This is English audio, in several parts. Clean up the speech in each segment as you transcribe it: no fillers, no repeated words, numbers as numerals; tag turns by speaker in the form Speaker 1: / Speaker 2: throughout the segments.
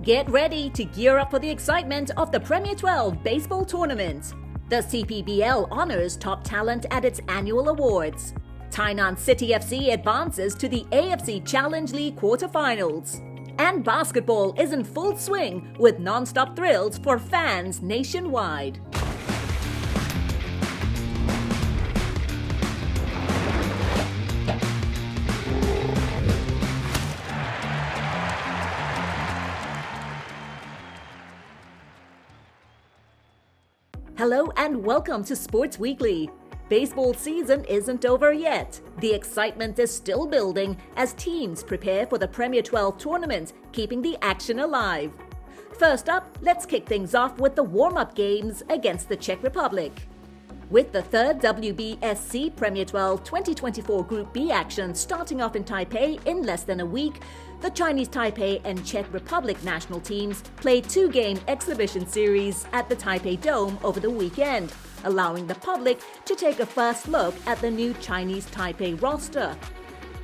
Speaker 1: Get ready to gear up for the excitement of the Premier 12 baseball tournament. The CPBL honors top talent at its annual awards. Tainan City FC advances to the AFC Challenge League quarterfinals. And basketball is in full swing with non-stop thrills for fans nationwide. Hello and welcome to Sports Weekly. Baseball season isn't over yet. The excitement is still building as teams prepare for the Premier 12 tournament, keeping the action alive. First up, let's kick things off with the warm-up games against the Czech Republic. With the third WBSC Premier 12 2024 Group B action starting off in Taipei in less than a week, the Chinese Taipei and Czech Republic national teams played two-game exhibition series at the Taipei Dome over the weekend, allowing the public to take a first look at the new Chinese Taipei roster.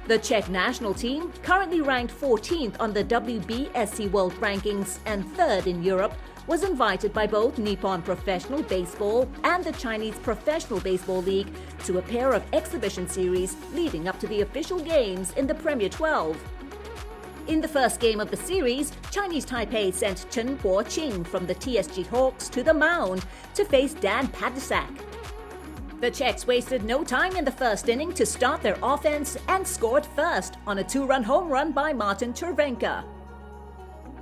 Speaker 1: The Czech national team, currently ranked 14th on the WBSC World Rankings and 3rd in Europe, was invited by both Nippon Professional Baseball and the Chinese Professional Baseball League to a pair of exhibition series leading up to the official games in the Premier 12. In the first game of the series, Chinese Taipei sent Chen Guoqing from the TSG Hawks to the mound to face Dan Padisak. The Czechs wasted no time in the first inning to start their offense and scored first on a two-run home run by Martin Chervenka.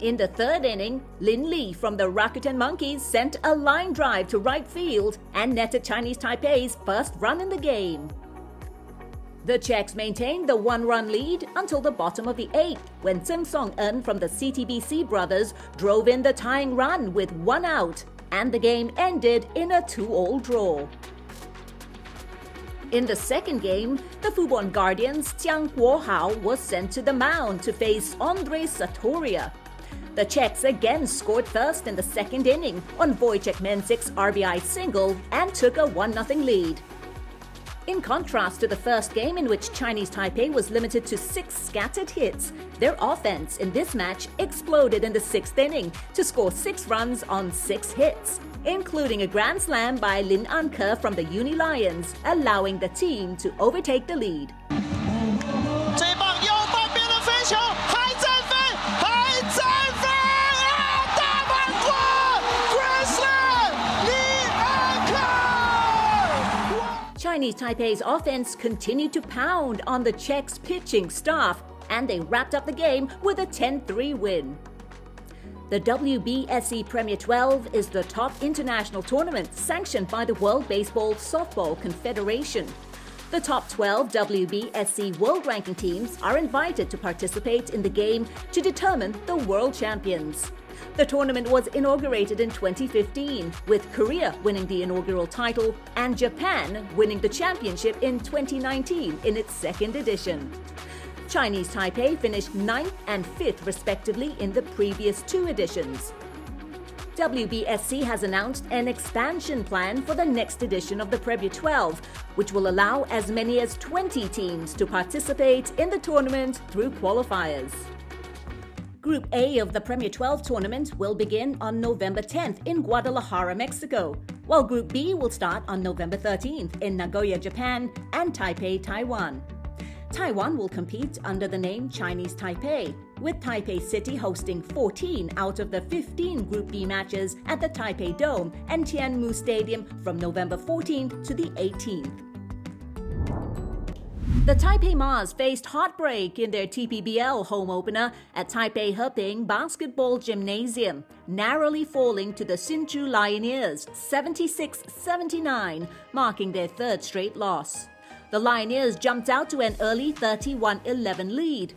Speaker 1: In the third inning, Lin Li from the Rakuten Monkeys sent a line drive to right field and netted Chinese Taipei's first run in the game. The Czechs maintained the one-run lead until the bottom of the eighth, when Sim Song-eun from the CTBC brothers drove in the tying run with one out, and the game ended in a 2-all draw. In the second game, the Fubon Guardians' Jiang Guohao was sent to the mound to face Andres Satoria. The Czechs again scored first in the second inning on Wojciech Mencik's RBI single and took a 1-0 lead. In contrast to the first game, in which Chinese Taipei was limited to 6 scattered hits, their offense in this match exploded in the 6th inning to score 6 runs on 6 hits, including a grand slam by Lin Anke from the Uni Lions, allowing the team to overtake the lead. Chinese Taipei's offense continued to pound on the Czechs' pitching staff, and they wrapped up the game with a 10-3 win. The WBSC Premier 12 is the top international tournament sanctioned by the World Baseball Softball Confederation. The top 12 WBSC World Ranking teams are invited to participate in the game to determine the world champions. The tournament was inaugurated in 2015, with Korea winning the inaugural title and Japan winning the championship in 2019 in its second edition. Chinese Taipei finished 9th and 5th respectively in the previous 2 editions. WBSC has announced an expansion plan for the next edition of the Premier 12, which will allow as many as 20 teams to participate in the tournament through qualifiers. Group A of the Premier 12 tournament will begin on November 10th in Guadalajara, Mexico, while Group B will start on November 13th in Nagoya, Japan, and Taipei, Taiwan. Taiwan will compete under the name Chinese Taipei, with Taipei City hosting 14 out of the 15 Group B matches at the Taipei Dome and Tianmu Stadium from November 14th to the 18th. The Taipei Mars faced heartbreak in their TPBL home opener at Taipei Heping Basketball Gymnasium, narrowly falling to the Hsinchu Lioneers 76-79, marking their 3rd straight loss. The Lioneers jumped out to an early 31-11 lead,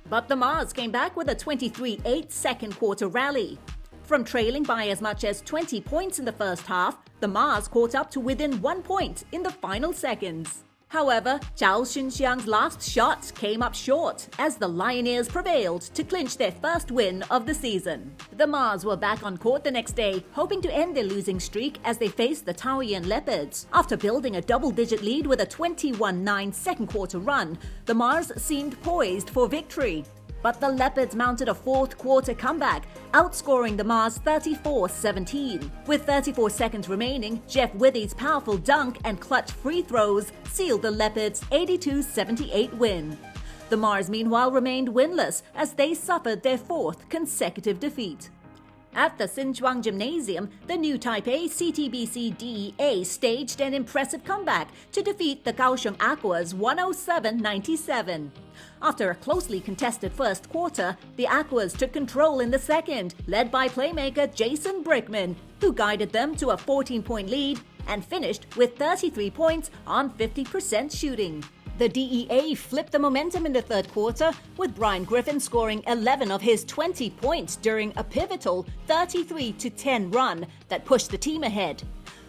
Speaker 1: but the Mars came back with a 23-8 second quarter rally. From trailing by as much as 20 points in the first half, the Mars caught up to within 1 point in the final seconds. However, Zhao Xunxiang's last shot came up short as the Lioneers prevailed to clinch their first win of the season. The Mars were back on court the next day, hoping to end their losing streak as they faced the Taoyuan Leopards. After building a double-digit lead with a 21-9 second quarter run, the Mars seemed poised for victory. but the Leopards mounted a fourth-quarter comeback, outscoring the Mars 34-17. With 34 seconds remaining, Jeff Withey's powerful dunk and clutch free throws sealed the Leopards' 82-78 win. The Mars, meanwhile, remained winless as they suffered their fourth consecutive defeat. At the Sichuan Gymnasium, the new Taipei CTBC DEA staged an impressive comeback to defeat the Kaohsiung Aquas 107-97. After a closely contested first quarter, the Aquas took control in the second, led by playmaker Jason Brickman, who guided them to a 14-point lead and finished with 33 points on 50% shooting. The DEA flipped the momentum in the third quarter, with Brian Griffin scoring 11 of his 20 points during a pivotal 33-10 run that pushed the team ahead.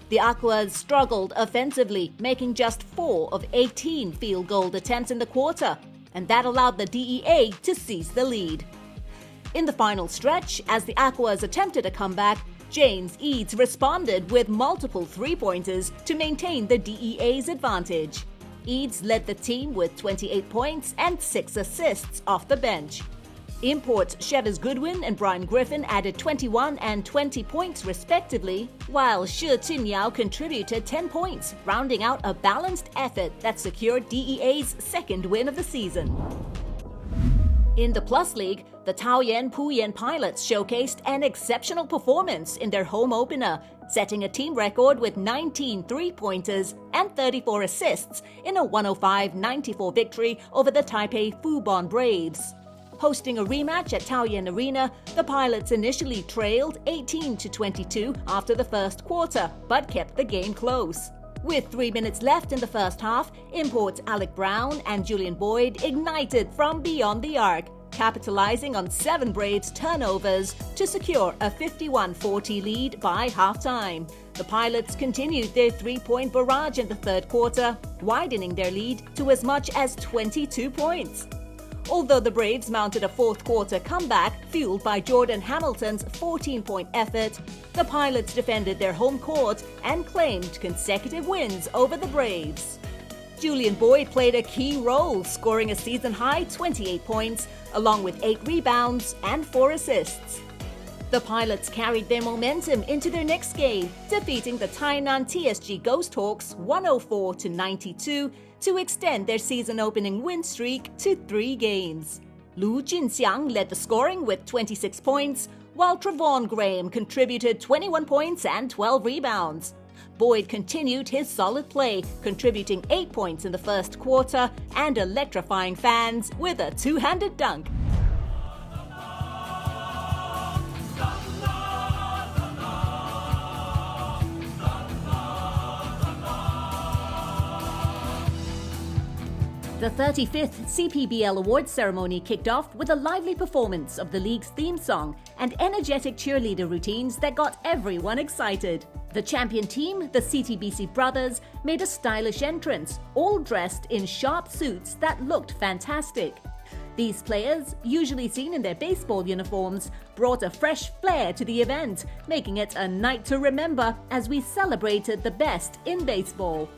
Speaker 1: The Aquas struggled offensively, making just 4 of 18 field goal attempts in the quarter, and that allowed the DEA to seize the lead. In the final stretch, as the Aquas attempted a comeback, James Eads responded with multiple three-pointers to maintain the DEA's advantage. Eads led the team with 28 points and 6 assists off the bench. Imports Chevis Goodwin and Brian Griffin added 21 and 20 points respectively, while Shi Chunyao contributed 10 points, rounding out a balanced effort that secured DEA's second win of the season. In the Plus League, the Taoyuan Pilots showcased an exceptional performance in their home opener, setting a team record with 19 three-pointers and 34 assists in a 105-94 victory over the Taipei Fubon Braves. Hosting a rematch at Taoyuan Arena, the Pilots initially trailed 18-22 after the first quarter, but kept the game close. With 3 minutes left in the first half, imports Alec Brown and Julian Boyd ignited from beyond the arc, capitalizing on 7 Braves turnovers to secure a 51-40 lead by halftime. The Pilots continued their three-point barrage in the third quarter, widening their lead to as much as 22 points. Although the Braves mounted a fourth-quarter comeback fueled by Jordan Hamilton's 14-point effort, the Pilots defended their home court and claimed consecutive wins over the Braves. Julian Boyd played a key role, scoring a season-high 28 points, along with 8 rebounds and 4 assists. The Pilots carried their momentum into their next game, defeating the Tainan TSG Ghost Hawks 104-92 to extend their season-opening win streak to 3 games. Lu Junxiang led the scoring with 26 points, while Trevon Graham contributed 21 points and 12 rebounds. Boyd continued his solid play, contributing 8 points in the first quarter and electrifying fans with a two-handed dunk. The 35th CPBL Awards ceremony kicked off with a lively performance of the league's theme song and energetic cheerleader routines that got everyone excited. The champion team, the CTBC Brothers, made a stylish entrance, all dressed in sharp suits that looked fantastic. These players, usually seen in their baseball uniforms, brought a fresh flair to the event, making it a night to remember as we celebrated the best in baseball.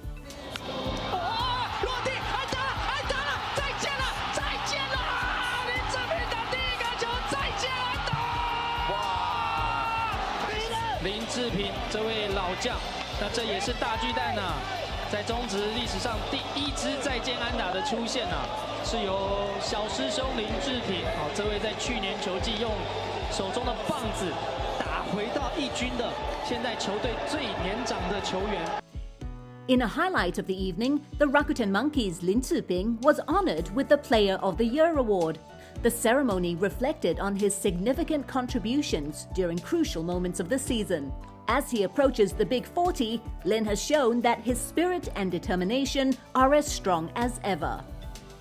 Speaker 2: 林志平这位老将，那这也是大巨蛋啊，在中职历史上第1支再见安打的出现啊，是由小师兄林志平，这位在去年球季用手中的棒子打回到一军的，现在球队最年长的球员。
Speaker 1: In a highlight of the evening, the Rakuten Monkeys' Lin Ziping was honored with the Player of the Year award. The ceremony reflected on his significant contributions during crucial moments of the season. As he approaches the Big 40, Lin has shown that his spirit and determination are as strong as ever.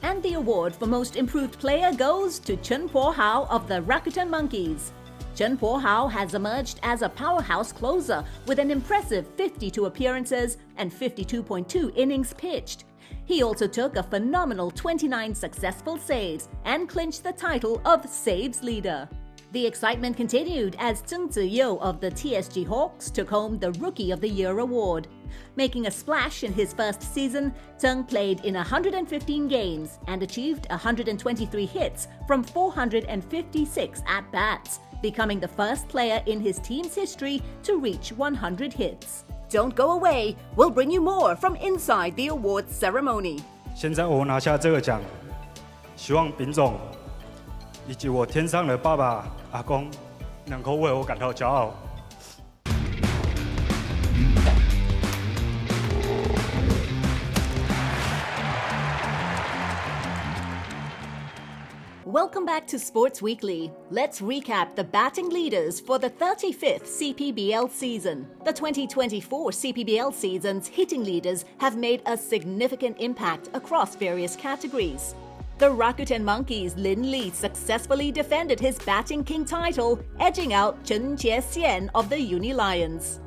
Speaker 1: And the award for Most Improved Player goes to Chen Po-hao of the Rakuten Monkeys. Chen Po-hao has emerged as a powerhouse closer with an impressive 52 appearances and 52.2 innings pitched. He also took a phenomenal 29 successful saves and clinched the title of Saves Leader. The excitement continued as Zheng Ziyou of the TSG Hawks took home the Rookie of the Year award. Making a splash in his first season, Zheng played in 115 games and achieved 123 hits from 456 at-bats, becoming the first player in his team's history to reach 100 hits. Don't go away, we'll bring you more from inside the awards ceremony.
Speaker 3: 现在我拿下这个奖，希望丙总以及我天上的爸爸、阿公能够为我感到骄傲。
Speaker 1: Welcome back to Sports Weekly. Let's recap the batting leaders for the 35th CPBL season. The 2024 CPBL season's hitting leaders have made a significant impact across various categories. The Rakuten Monkeys' Lin Li successfully defended his batting king title, edging out Chen Jie-xian of the Uni Lions.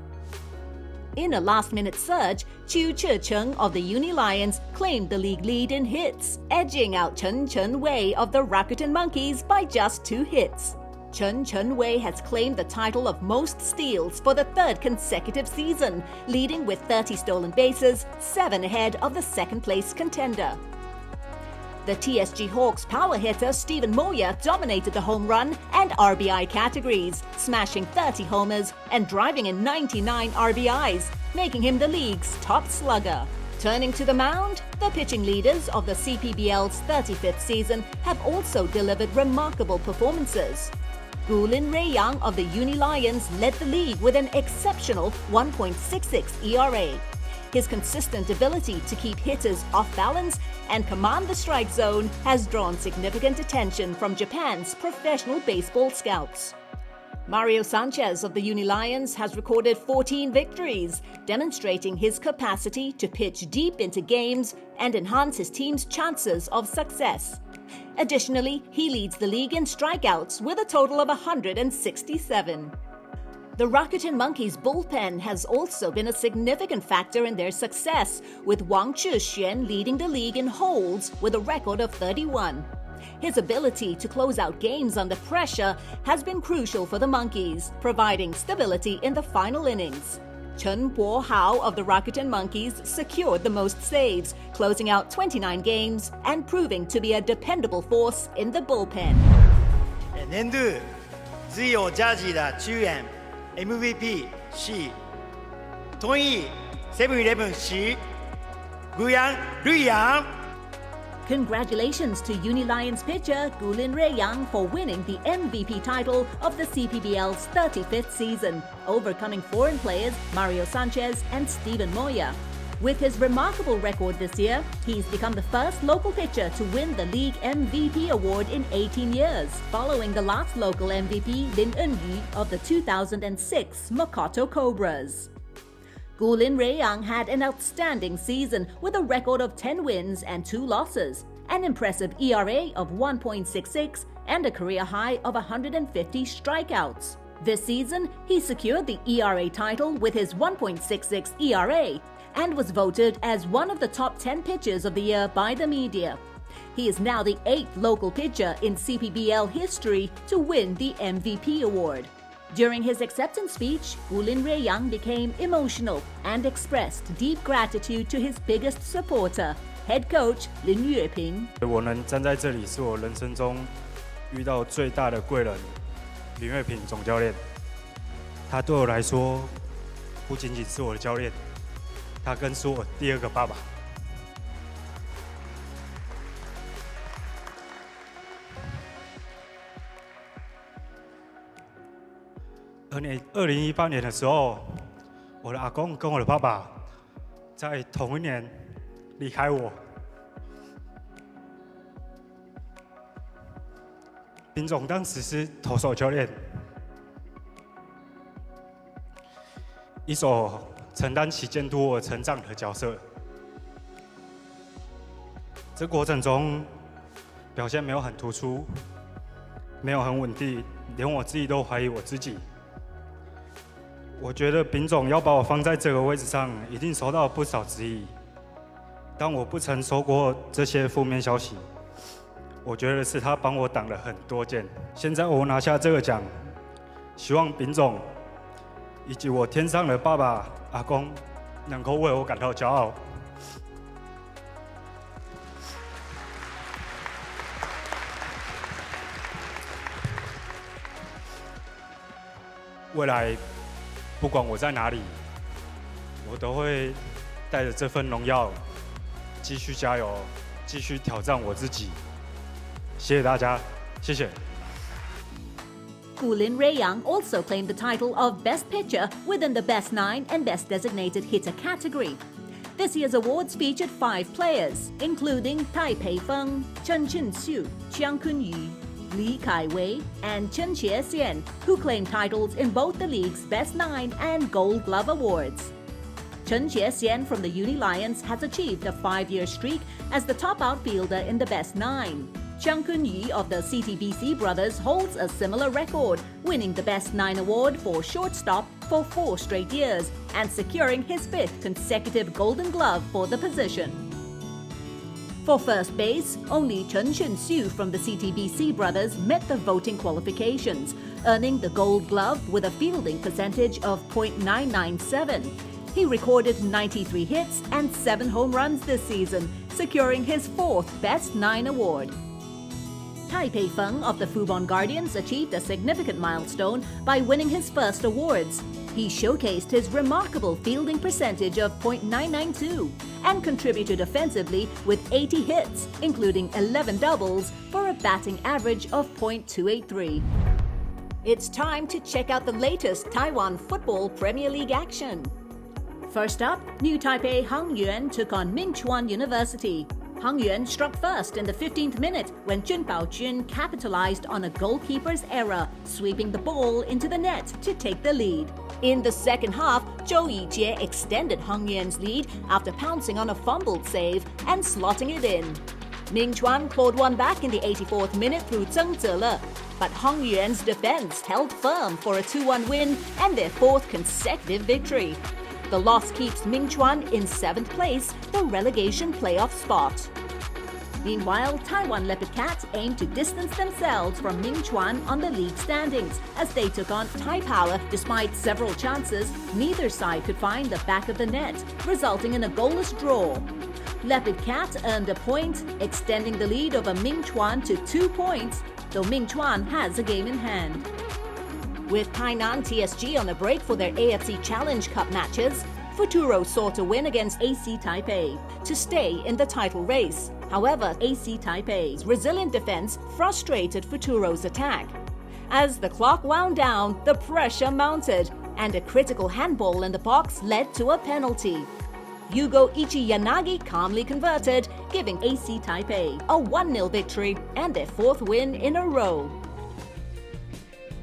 Speaker 1: In a last-minute surge, Chu Che-cheng of the Uni Lions claimed the league lead in hits, edging out Chen Chen-wei of the Rakuten Monkeys by just 2 hits. Chen Chen-wei has claimed the title of most steals for the 3rd consecutive season, leading with 30 stolen bases, 7 ahead of the second-place contender. The TSG Hawks power hitter Steven Moya dominated the home run and RBI categories, smashing 30 homers and driving in 99 RBIs, making him the league's top slugger. Turning to the mound, the pitching leaders of the CPBL's 35th season have also delivered remarkable performances. Gu Lin Ruei-yang of the Uni Lions led the league with an exceptional 1.66 ERA. His consistent ability to keep hitters off balance and command the strike zone has drawn significant attention from Japan's professional baseball scouts. Mario Sanchez of the Uni Lions has recorded 14 victories, demonstrating his capacity to pitch deep into games and enhance his team's chances of success. Additionally, he leads the league in strikeouts with a total of 167. The Rakuten Monkeys' bullpen has also been a significant factor in their success, with Wang Zhixuan leading the league in holds with a record of 31. His ability to close out games under pressure has been crucial for the Monkeys, providing stability in the final innings. Chen Guohao of the Rakuten Monkeys secured the most saves, closing out 29 games and proving to be a dependable force in the bullpen.
Speaker 4: 年度最有价值的球员 MVP 是同意 7-Eleven 是 Gu Lin Ruei-yang.
Speaker 1: Congratulations to Uni Lions pitcher Gu Lin Ruei-yang for winning the MVP title of the CPBL's 35th season, overcoming foreign players Mario Sanchez and Steven Moya. With his remarkable record this year, he's become the first local pitcher to win the league MVP award in 18 years, following the last local MVP Lin Enyu of the 2006 Makoto Cobras. Gu Lin Ruei-yang had an outstanding season with a record of 10 wins and 2 losses, an impressive ERA of 1.66 and a career high of 150 strikeouts. This season, he secured the ERA title with his 1.66 ERA and was voted as one of the top 10 pitchers of the year by the media. He is now the 8th local pitcher in CPBL history to win the MVP award. During his acceptance speech, Gu Lin Ruei-yang became emotional and expressed deep gratitude to his biggest supporter, head coach Lin Yueping.
Speaker 3: 我能站在这里，是我人生中遇到最大的贵人林岳平总教练。他对我来说，不仅仅是我的教练，他更是我第2个爸爸。2018年的时候，我的阿公跟我的爸爸在同一年离开我。林总当时是投手教练，一手承担起监督我成长的角色。这过程中表现没有很突出，没有很稳定，连我自己都怀疑我自己。我觉得丙总要把我放在这个位置上，一定受到不少质疑。但我不曾收过这些负面消息。我觉得是他帮我挡了很多箭。现在我拿下这个奖，希望丙总以及我天上的爸爸、阿公能够为我感到骄傲。未来不管我在哪里，我都会带着这份荣耀继续加油，继续挑战我自己。谢谢大家，谢谢。
Speaker 1: Gu Lin Ruei-yang also claimed the title of Best Pitcher within the Best 9 and Best Designated Hitter category. This year's awards featured 5 players, including Taipei Feng, Chen Chun-siu, Chiang Kun-yu, Li Kai-wei, and Chen Jie-xian, who claimed titles in both the league's Best 9 and Gold Glove awards. Chen Jie-xian from the Uni Lions has achieved a 5-year streak as the top outfielder in the Best 9. Chiang Kun-yu of the CTBC brothers holds a similar record, winning the Best 9 award for shortstop for 4 straight years and securing his 5th consecutive Golden Glove for the position. For first base, only Chen Chun-siu from the CTBC brothers met the voting qualifications, earning the Gold Glove with a fielding percentage of .997. He recorded 93 hits and 7 home runs this season, securing his 4th Best 9 award. Taipei Feng of the Fubon Guardians achieved a significant milestone by winning his first awards. He showcased his remarkable fielding percentage of .992 and contributed offensively with 80 hits, including 11 doubles, for a batting average of .283. It's time to check out the latest Taiwan Football Premier League action. First up, New Taipei Hangyuan took on Mingchuan University. Hangyuan struck first in the 15th minute when Jun Baojun capitalized on a goalkeeper's error, sweeping the ball into the net to take the lead. In the second half, Zhou Yijie extended Hangyuan's lead after pouncing on a fumbled save and slotting it in. Mingchuan clawed one back in the 84th minute through Zheng Zele, but Hangyuan's defense held firm for a 2-1 win and their 4th consecutive victory. The loss keeps Mingchuan in 7th place, the relegation playoff spot. Meanwhile, Taiwan Leopard Cats aim to distance themselves from Mingchuan on the league standings as they took on Taipei. Despite several chances, neither side could find the back of the net, resulting in a goalless draw. Leopard Cats earned a point, extending the lead over Mingchuan to 2 points, though Mingchuan has a game in hand. With Tainan TSG on a break for their AFC Challenge Cup matches, Futuro sought a win against AC Taipei to stay in the title race. However, AC Taipei's resilient defense frustrated Futuro's attack. As the clock wound down, the pressure mounted, and a critical handball in the box led to a penalty. Yugo Ichiyanagi calmly converted, giving AC Taipei a 1-0 victory and their 4th win in a row.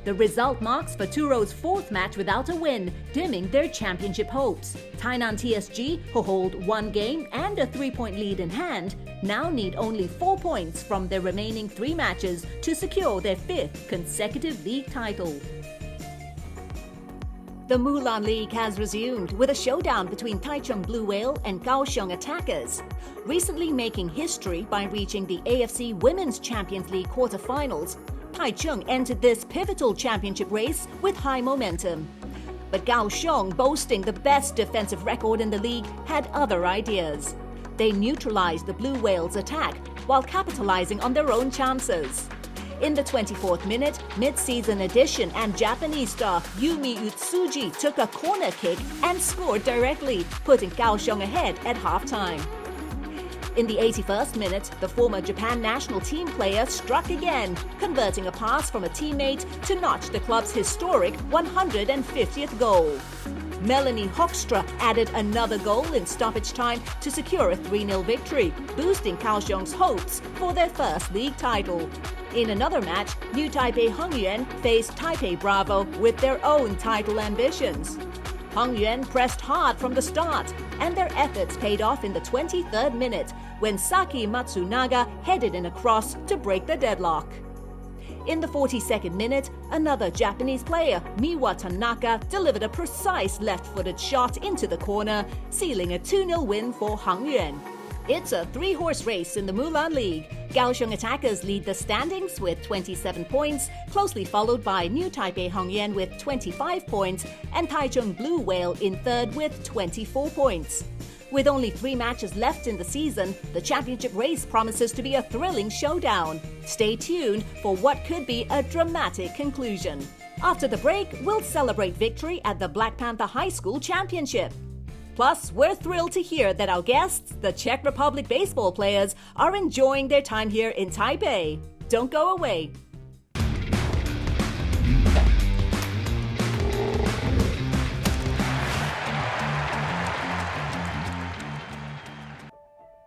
Speaker 1: The result marks Futuro's 4th match without a win, dimming their championship hopes. Tainan TSG, who hold 1 game and a 3-point lead in hand, now need only 4 points from their remaining 3 matches to secure their 5th consecutive league title. The Mulan League has resumed with a showdown between Taichung Blue Whale and Kaohsiung Attackers. Recently making history by reaching the AFC Women's Champions League quarterfinals, Taichung entered this pivotal championship race with high momentum. But Kaohsiung, boasting the best defensive record in the league, had other ideas. They neutralized the Blue Whales' attack while capitalizing on their own chances. In the 24th minute, mid-season addition and Japanese star Yumi Utsuji took a corner kick and scored directly, putting Kaohsiung ahead at halftime. In the 81st minute, the former Japan national team player struck again, converting a pass from a teammate to notch the club's historic 150th goal. Melanie Hoekstra added another goal in stoppage time to secure a 3-0 victory, boosting Kaohsiung's hopes for their first league title. In another match, New Taipei Hangyuan faced Taipei Bravo with their own title ambitions. Hangyuan pressed hard from the start, and their efforts paid off in the 23rd minute when Saki Matsunaga headed in a cross to break the deadlock. In the 42nd minute, another Japanese player, Miwa Tanaka, delivered a precise left-footed shot into the corner, sealing a 2-0 win for Hangyuan. It's a three-horse race in the Mulan League. Kaohsiung attackers lead the standings with 27 points, closely followed by New Taipei Hongyan with 25 points and Taichung Blue Whale in third with 24 points. With only 3 matches left in the season, the championship race promises to be a thrilling showdown. Stay tuned for what could be a dramatic conclusion. After the break, we'll celebrate victory at the Black Panther High School Championship. Plus, we're thrilled to hear that our guests, the Czech Republic baseball players, are enjoying their time here in Taipei. Don't go away.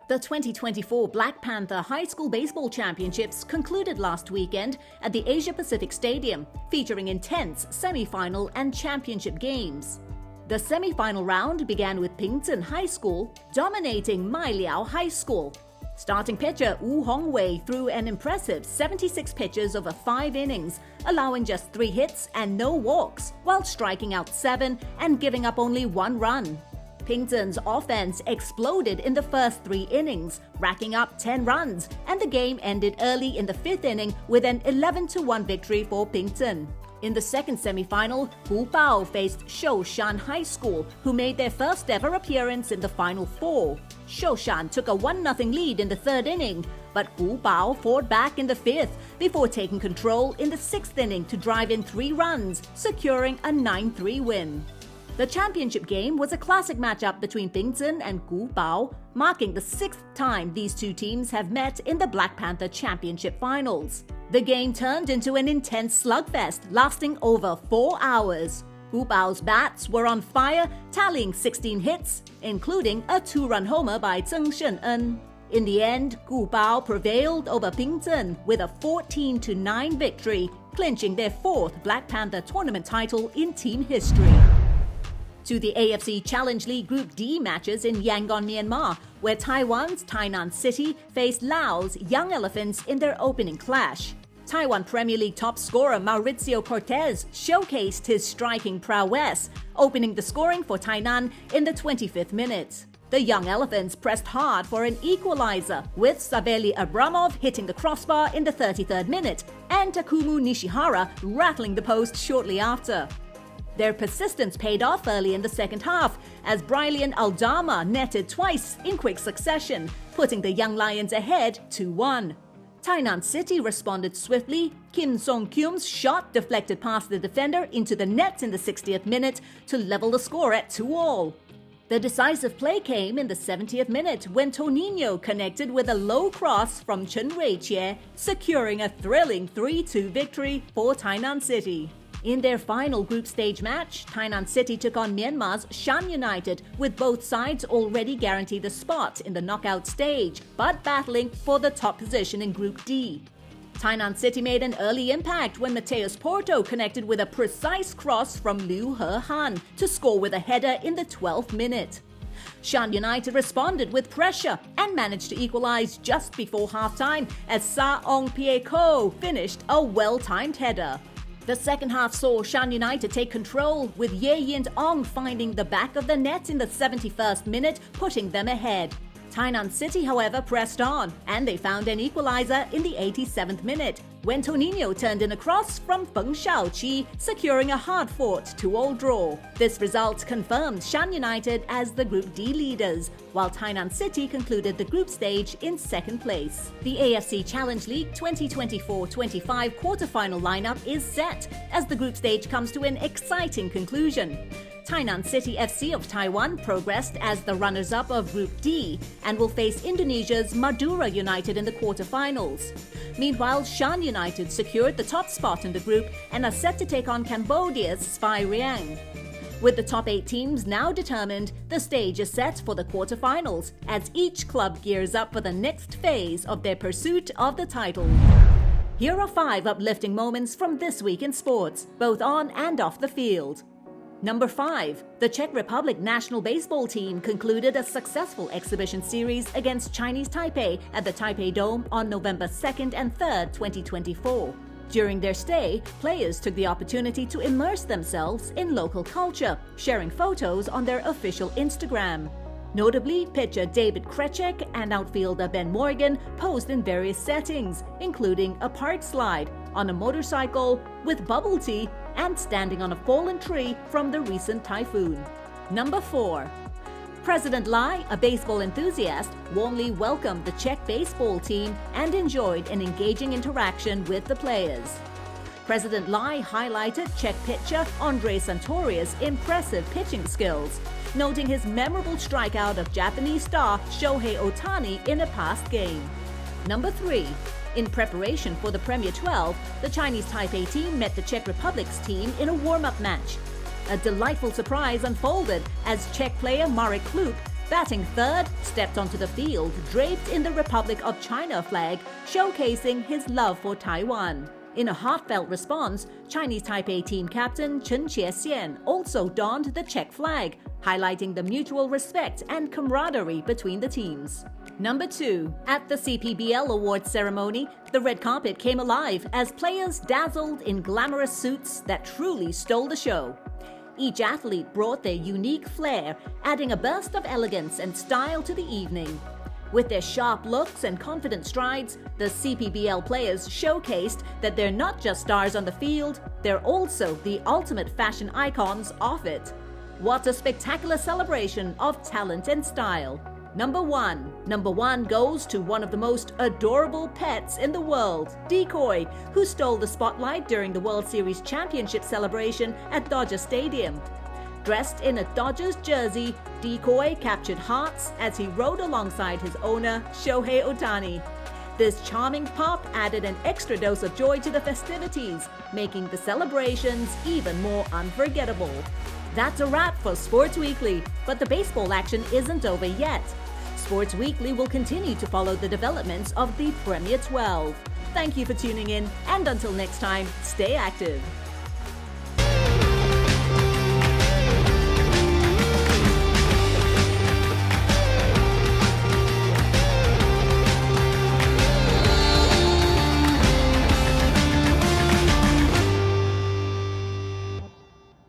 Speaker 1: The 2024 Black Panther High School Baseball Championships concluded last weekend at the Asia Pacific Stadium, featuring intense semi-final and championship games. The semi-final round began with Pingzhen High School dominating Mailiao High School. Starting pitcher Wu Hongwei threw an impressive 76 pitches over 5 innings, allowing just 3 hits and no walks, while striking out 7 and giving up only 1 run. Pingzhen's offense exploded in the first 3 innings, racking up 10 runs, and the game ended early in the 5th inning with an 11-1 victory for Pingzhen. In the second semi-final, Gu Bao faced Shoushan High School, who made their first ever appearance in the Final Four. Shoushan took a 1-0 lead in the 3rd inning, but Gu Bao fought back in the 5th before taking control in the 6th inning to drive in 3 runs, securing a 9-3 win. The championship game was a classic matchup between Pingzhen and Gu Bao, marking the 6th time these two teams have met in the Black Panther Championship Finals. The game turned into an intense slugfest lasting over 4 hours. Gu Bao's bats were on fire, tallying 16 hits, including a 2-run homer by Zheng Shen-en. In the end, Gu Bao prevailed over Pingzhen with a 14-9 victory, clinching their 4th Black Panther tournament title in team history. To the AFC Challenge League Group D matches in Yangon, Myanmar, where Taiwan's Tainan City faced Laos Young Elephants in their opening clash. Taiwan Premier League top scorer Mauricio Cortez showcased his striking prowess, opening the scoring for Tainan in the 25th minute. The Young Elephants pressed hard for an equalizer, with Saveli Abramov hitting the crossbar in the 33rd minute and Takumu Nishihara rattling the post shortly after. Their persistence paid off early in the second half, as Brilliant Aldama netted twice in quick succession, putting the Young Lions ahead 2-1. Tainan City responded swiftly. Kim Song-kyum's shot deflected past the defender into the net in the 60th minute to level the score at 2-2. The decisive play came in the 70th minute when Toninho connected with a low cross from Chen Ruei-chie, securing a thrilling 3-2 victory for Tainan City. In their final group stage match, Tainan City took on Myanmar's Shan United, with both sides already guaranteed a spot in the knockout stage, but battling for the top position in Group D. Tainan City made an early impact when Mateus Porto connected with a precise cross from Liu He-han to score with a header in the 12th minute. Shan United responded with pressure and managed to equalize just before halftime as Sa Ong Pie Ko finished a well-timed header. The second half saw Shan United take control, with Ye Yint Ong finding the back of the net in the 71st minute, putting them ahead. Tainan City, however, pressed on, and they found an equalizer in the 87th minute, when Toninho turned in a cross from Feng Shaoqi, securing a hard-fought 2-2 draw. This result confirmed Shan United as the Group D leaders, while Tainan City concluded the group stage in 2nd place. The AFC Challenge League 2024-25 quarterfinal lineup is set as the group stage comes to an exciting conclusion. Tainan City FC of Taiwan progressed as the runners-up of Group D and will face Indonesia's Madura United in the quarterfinals. Meanwhile, Shan United secured the top spot in the group and are set to take on Cambodia's Svay Rieng. With the top 8 teams now determined, the stage is set for the quarterfinals as each club gears up for the next phase of their pursuit of the title. Here are 5 uplifting moments from this week in sports, both on and off the field. Number 5. The Czech Republic national baseball team concluded a successful exhibition series against Chinese Taipei at the Taipei Dome on November 2nd and 3rd, 2024. During their stay, players took the opportunity to immerse themselves in local culture, sharing photos on their official Instagram. Notably, pitcher David Krejcik and outfielder Ben Morgan posed in various settings, including a park slide, on a motorcycle, with bubble tea, and standing on a fallen tree from the recent typhoon. Number 4. President Lai, a baseball enthusiast, warmly welcomed the Czech baseball team and enjoyed an engaging interaction with the players. President Lai highlighted Czech pitcher Andrei Santoria's impressive pitching skills, noting his memorable strikeout of Japanese star Shohei Ohtani in a past game. Number 3. In preparation for the Premier 12, the Chinese Taipei team met the Czech Republic's team in a warm-up match. A delightful surprise unfolded as Czech player Marek Kluk, batting third, stepped onto the field draped in the Republic of China flag, showcasing his love for Taiwan. In a heartfelt response, Chinese Taipei team captain Chen Qiexian also donned the Czech flag, highlighting the mutual respect and camaraderie between the teams. Number 2. At the CPBL awards ceremony, the red carpet came alive as players dazzled in glamorous suits that truly stole the show. Each athlete brought their unique flair, adding a burst of elegance and style to the evening. With their sharp looks and confident strides, the CPBL players showcased that they're not just stars on the field, they're also the ultimate fashion icons off it. What a spectacular celebration of talent and style. Number 1. Number 1 goes to one of the most adorable pets in the world, Decoy, who stole the spotlight during the World Series Championship celebration at Dodger Stadium. Dressed in a Dodgers jersey, Decoy captured hearts as he rode alongside his owner, Shohei Ohtani. This charming pup added an extra dose of joy to the festivities, making the celebrations even more unforgettable. That's a wrap for Sports Weekly, but the baseball action isn't over yet. Sports Weekly will continue to follow the developments of the Premier 12. Thank you for tuning in, and until next time, stay active.